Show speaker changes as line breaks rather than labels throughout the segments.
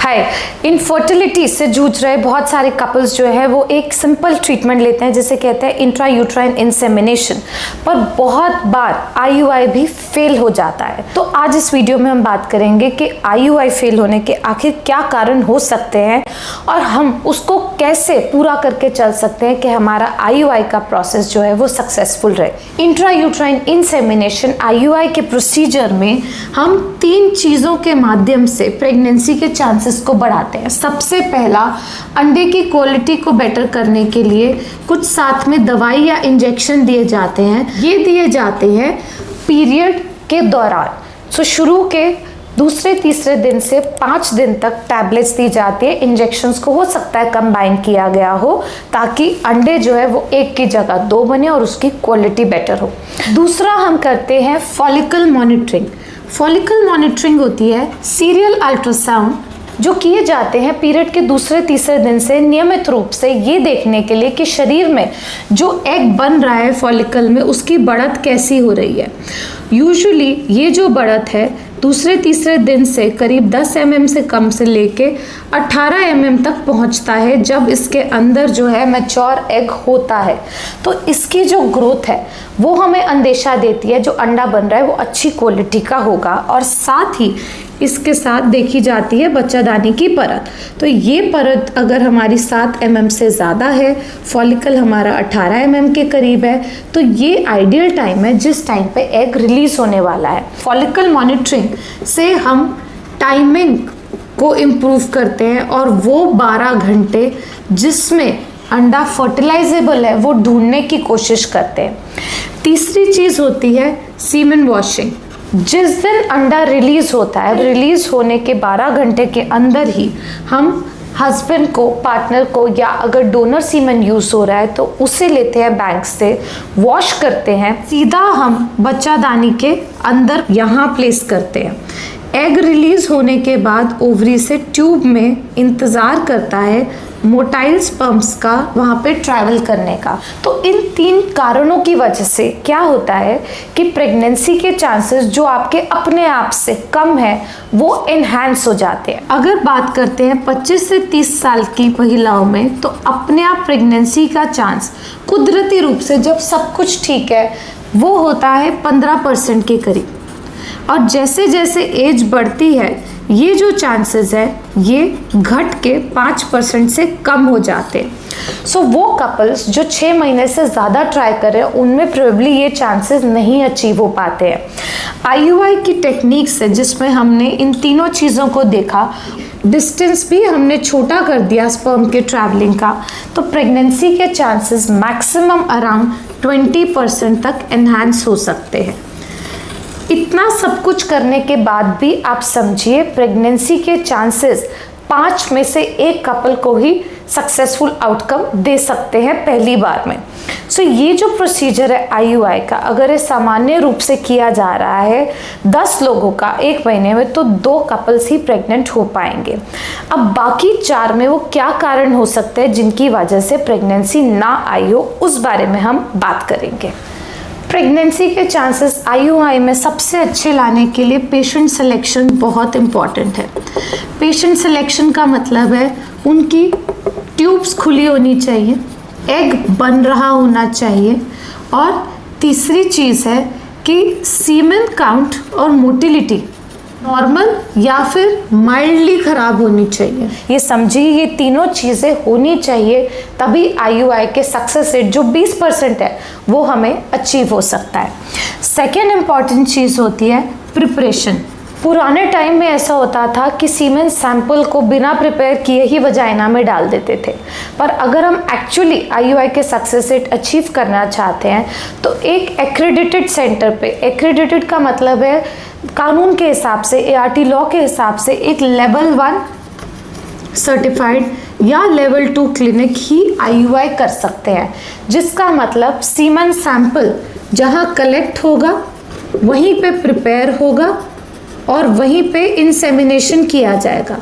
हाय, infertility से जूझ रहे बहुत सारे कपल्स जो है वो एक सिंपल ट्रीटमेंट लेते हैं जिसे कहते हैं इंट्रायूट्राइन इंसेमिनेशन, पर बहुत बार आईयूआई भी फेल हो जाता है। तो आज इस वीडियो में हम बात करेंगे कि आईयूआई फेल होने के आखिर क्या कारण हो सकते हैं और हम उसको कैसे पूरा करके चल सकते हैं कि हमारा आईयूआई का प्रोसेस जो है वो सक्सेसफुल रहे। इंट्रायूट्राइन इंसेमिनेशन आईयूआई के प्रोसीजर में हम 3 चीज़ों के माध्यम से प्रेगनेंसी के चांसेस को बढ़ाते हैं। सबसे पहला, अंडे की क्वालिटी को बेटर करने के लिए कुछ साथ में दवाई या इंजेक्शन दिए जाते हैं। ये दिए जाते हैं पीरियड के दौरान। शुरू के दूसरे तीसरे दिन से 5 दिन तक टैबलेट्स दी जाती है। इंजेक्शंस को हो सकता है कंबाइन किया गया हो ताकि अंडे जो है वो एक की जगह 2 बने और उसकी क्वालिटी बेटर हो। दूसरा हम करते हैं फॉलिकल मॉनिटरिंग। फॉलिकल मॉनिटरिंग होती है सीरियल अल्ट्रासाउंड जो किए जाते हैं पीरियड के दूसरे तीसरे दिन से नियमित रूप से ये देखने के लिए कि शरीर में जो एग बन रहा है फॉलिकल में उसकी बढ़त कैसी हो रही है। यूजुअली ये जो बढ़त है दूसरे तीसरे दिन से करीब 10 mm से कम से लेके 18 mm तक पहुंचता है जब इसके अंदर जो है मैच्योर एग होता है। तो इसकी जो ग्रोथ है वो हमें अंदेशा देती है जो अंडा बन रहा है वो अच्छी क्वालिटी का होगा। और साथ ही इसके साथ देखी जाती है बच्चादानी की परत। तो ये परत अगर हमारी 7 mm से ज़्यादा है, फॉलिकल हमारा 18 mm के करीब है, तो ये आइडियल टाइम है जिस टाइम पे एग रिलीज होने वाला है। फॉलिकल मॉनिटरिंग से हम टाइमिंग को इम्प्रूव करते हैं और वो 12 घंटे जिसमें अंडा फर्टिलाइजेबल है वो ढूंढने की कोशिश करते हैं। तीसरी चीज़ होती है सीमेन वॉशिंग। जिस दिन अंडा रिलीज होता है, रिलीज होने के 12 घंटे के अंदर ही हम हस्बैंड को, पार्टनर को, या अगर डोनर सीमेन यूज हो रहा है तो उसे लेते हैं बैंक से, वॉश करते हैं, सीधा हम बच्चादानी के अंदर यहाँ प्लेस करते हैं। एग रिलीज होने के बाद ओवरी से ट्यूब में इंतज़ार करता है मोटाइल स्पर्म्स का वहाँ पे ट्रैवल करने का। तो इन 3 कारणों की वजह से क्या होता है कि प्रेगनेंसी के चांसेस जो आपके अपने आप से कम है वो एनहांस हो जाते हैं। अगर बात करते हैं 25 से 30 साल की महिलाओं में तो अपने आप प्रेगनेंसी का चांस कुदरती रूप से जब सब कुछ ठीक है वो होता है 15% के करीब, और जैसे जैसे एज बढ़ती है ये जो चांसेस है ये घट के 5% से कम हो जाते हैं। वो कपल्स जो 6 महीने से ज़्यादा ट्राई कर रहे हैं उनमें प्रोबेबली ये चांसेस नहीं अचीव हो पाते हैं। आईयूआई की टेक्निक से जिसमें हमने इन तीनों चीज़ों को देखा, डिस्टेंस भी हमने छोटा कर दिया स्पर्म के ट्रैवलिंग का, तो प्रेगनेंसी के चांसेस मैक्सिमम अराउंड 20% तक एनहांस हो सकते हैं। इतना सब कुछ करने के बाद भी आप समझिए प्रेगनेंसी के चांसेस 5 में से 1 कपल को ही सक्सेसफुल आउटकम दे सकते हैं पहली बार में। ये जो प्रोसीजर है आईयूआई का, अगर ये सामान्य रूप से किया जा रहा है 10 लोगों का 1 महीने में तो 2 कपल्स ही प्रेग्नेंट हो पाएंगे। अब बाकी 4 में वो क्या कारण हो सकते हैं जिनकी वजह से प्रेगनेंसी ना आई हो, उस बारे में हम बात करेंगे। प्रेगनेंसी के चांसेस आईयूआई में सबसे अच्छे लाने के लिए पेशेंट सिलेक्शन बहुत इम्पॉर्टेंट है। पेशेंट सिलेक्शन का मतलब है उनकी ट्यूब्स खुली होनी चाहिए, एग बन रहा होना चाहिए, और तीसरी चीज़ है कि सीमेन काउंट और मोटिलिटी नॉर्मल या फिर माइल्डली ख़राब होनी चाहिए। ये समझिए ये तीनों चीज़ें होनी चाहिए तभी आईयूआई के सक्सेस रेट जो 20% है वो हमें अचीव हो सकता है। सेकेंड इम्पॉर्टेंट चीज़ होती है प्रिपरेशन। पुराने टाइम में ऐसा होता था कि सीमेन सैंपल को बिना प्रिपेयर किए ही वजाइना में डाल देते थे, पर अगर हम एक्चुअली आईयूआई के सक्सेस रेट अचीव करना चाहते हैं तो एक एक्रेडिटेड सेंटर पे, एक्रेडिटेड का मतलब है कानून के हिसाब से, एआरटी लॉ के हिसाब से एक लेवल 1 सर्टिफाइड या लेवल 2 क्लिनिक ही आईयूआई कर सकते हैं, जिसका मतलब सीमेन सैंपल जहां कलेक्ट होगा वहीं पे प्रिपेयर होगा और वहीं पे इंसेमिनेशन किया जाएगा।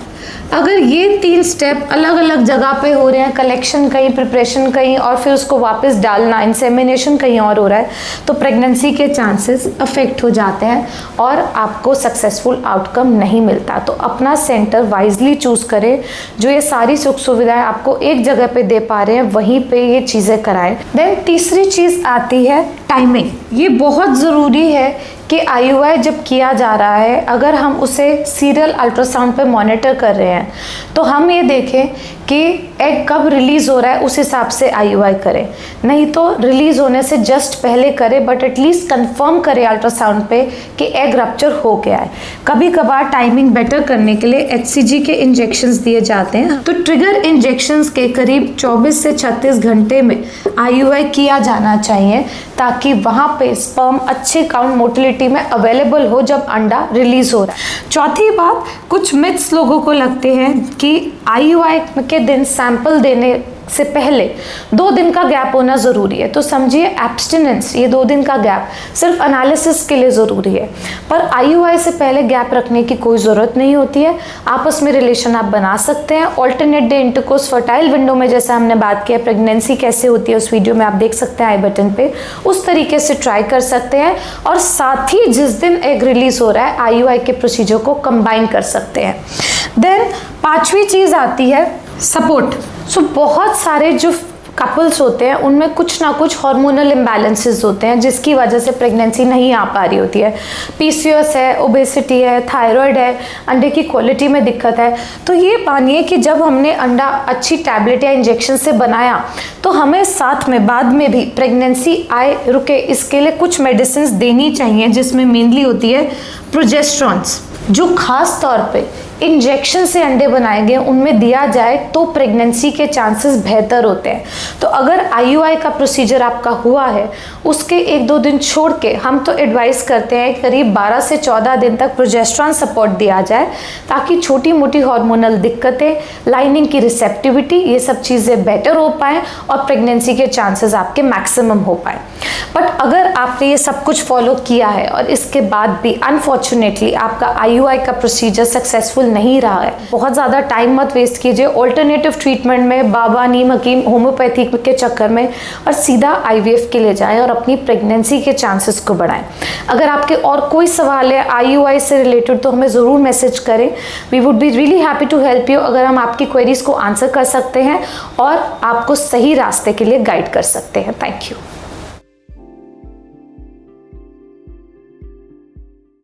अगर ये 3 स्टेप अलग अलग जगह पे हो रहे हैं, कलेक्शन कहीं, प्रिपरेशन कहीं और फिर उसको वापस डालना, इंसेमिनेशन कहीं और हो रहा है, तो प्रेगनेंसी के चांसेस अफेक्ट हो जाते हैं और आपको सक्सेसफुल आउटकम नहीं मिलता। तो अपना सेंटर वाइजली चूज़ करें, जो ये सारी सुख सुविधाएं आपको एक जगह पे दे पा रहे हैं वहीं पे ये चीज़ें कराएं। देन तीसरी चीज़ आती है टाइमिंग। ये बहुत ज़रूरी है कि IUI जब किया जा रहा है, अगर हम उसे सीरियल अल्ट्रासाउंड पे मॉनिटर कर रहे हैं तो हम ये देखें कि एग कब रिलीज़ हो रहा है, उस हिसाब से IUI करें। नहीं तो रिलीज़ होने से जस्ट पहले करें, बट एटलीस्ट कंफर्म करें अल्ट्रासाउंड पे कि एग रप्चर हो गया है। कभी कभार टाइमिंग बेटर करने के लिए HCG के इंजेक्शंस दिए जाते हैं। तो ट्रिगर इंजेक्शंस के करीब 24 से 36 घंटे में IUI किया जाना चाहिए, ताकि वहाँ पे स्पर्म अच्छे काउंट मोटिलिटी में अवेलेबल हो जब अंडा रिलीज हो रहा है। चौथी बात, कुछ मिथ्स लोगों को लगते हैं कि IUI के दिन सैंपल देने से पहले 2 दिन का गैप होना ज़रूरी है। तो समझिए एब्स्टिनेंस, ये 2 दिन का गैप सिर्फ एनालिसिस के लिए ज़रूरी है, पर IUI से पहले गैप रखने की कोई ज़रूरत नहीं होती है। आपस में रिलेशन आप बना सकते हैं। Alternate day intercourse fertile window में जैसा हमने बात किया, प्रेगनेंसी कैसे होती है उस वीडियो में आप देख सकते हैं आई बटन पे, उस तरीके से ट्राई कर सकते हैं। और साथ ही जिस दिन एग रिलीज हो रहा है IUI के प्रोसीजर को कंबाइन कर सकते हैं। देन 5वीं चीज़ आती है सपोर्ट। सो बहुत सारे जो कपल्स होते हैं उनमें कुछ ना कुछ हार्मोनल इम्बैलेंसेस होते हैं, जिसकी वजह से प्रेगनेंसी नहीं आ पा रही होती है। PCOS है, ओबेसिटी है, थायराइड है, अंडे की क्वालिटी में दिक्कत है। तो ये मानिए कि जब हमने अंडा अच्छी टैबलेट या इंजेक्शन से बनाया तो हमें साथ में बाद में भी प्रेगनेंसी आए रुके इसके लिए कुछ मेडिसिन देनी चाहिए, जिसमें मेनली होती है प्रोजेस्टेरॉन्स, जो खास तौर पे इंजेक्शन से अंडे बनाए गए उनमें दिया जाए तो प्रेगनेंसी के चांसेस बेहतर होते हैं। तो अगर IUI का प्रोसीजर आपका हुआ है उसके 1-2 दिन छोड़ के हम तो एडवाइस करते हैं करीब 12 से 14 दिन तक प्रोजेस्टेरॉन सपोर्ट दिया जाए, ताकि छोटी मोटी हार्मोनल दिक्कतें, लाइनिंग की रिसेप्टिविटी, ये सब चीज़ें बेटर हो पाए और प्रेगनेंसी के चांसेस आपके मैक्सिमम हो पाए। बट अगर आपने ये सब कुछ फॉलो किया है और इसके बाद भी अनफॉर्चुनेटली आपका IUI का प्रोसीजर सक्सेसफुल नहीं रहा है, बहुत ज़्यादा टाइम मत वेस्ट कीजिए ऑल्टरनेटिव ट्रीटमेंट में, बाबा, नीम हकीम, होम्योपैथी के चक्कर में, और सीधा IVF के लिए जाएं और अपनी प्रेगनेंसी के चांसेस को बढ़ाएं। अगर आपके और कोई सवाल है IUI से रिलेटेड तो हमें ज़रूर मैसेज करें। We would be really happy to help you, अगर हम आपकी क्वेरीज को आंसर कर सकते हैं और आपको सही रास्ते के लिए गाइड कर सकते हैं। Thank you.